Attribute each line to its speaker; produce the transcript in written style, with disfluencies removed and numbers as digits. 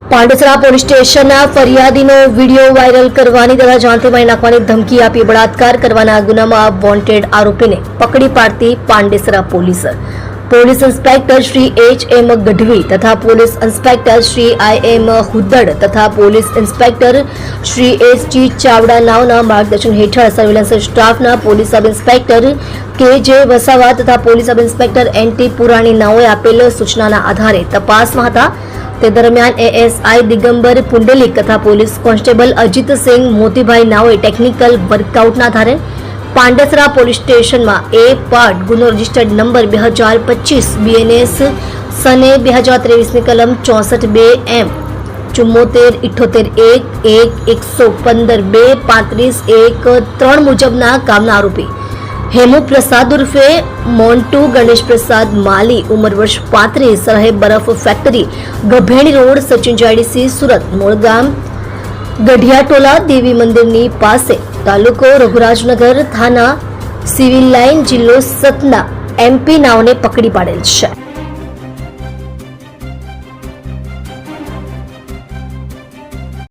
Speaker 1: Pandesara police સ્ટેશનના ફરિયાદીનો video viral કરવાની તથા જાનથી મારી નાખવાની ધમકી આપી બળાત્કાર કરવાના ગુનામાં વોન્ટેડ આરોપીને પકડી પાડતી Pandesara police inspector Shri H.M. Gadhvi તથા police inspector Shri I.M. Huddad તથા police inspector Shri S.G. Chavda નાઓના માર્ગદર્શન હેઠળ સર્વેલન્સ સ્ટાફના police sub inspector K.J. Vasava તથા પોલીસ સબ ઇન્સ્પેક્ટર N.T. પુરાણી નાઓએ આપેલ સૂચનાના આધારે તપાસમાં હતા। તે દરમિયાન ASI દિગંબર પુંડલિક તથા પોલીસ કોન્સ્ટેબલ અજીતસિંહ મોતીભાઈ નાઓએ ટેકનિકલ વર્કઆઉટના આધારે પાંડેસરા પોલીસ સ્ટેશનમાં A પાર્ટ ગુનો રજિસ્ટર્ડ નંબર 2025 BNS સને 2023 ની કલમ 64 M 74 78 1 115 2 35 1 3 મુજબના કામના આરોપી हेमू प्रसाद उर्फे मोन्टू गणेश प्रसाद माली उम्र वर्ष 35 रहे बर्फ फैक्टरी गभेणी रोड सचिन जाडीसी सूरत मूल गाम गढ़ियाटोला देवी मंदिर पासे तालुको रघुराजनगर थाना सिविल लाइन जिल्लो सतना MP नावने पकड़ी पाडेल छे।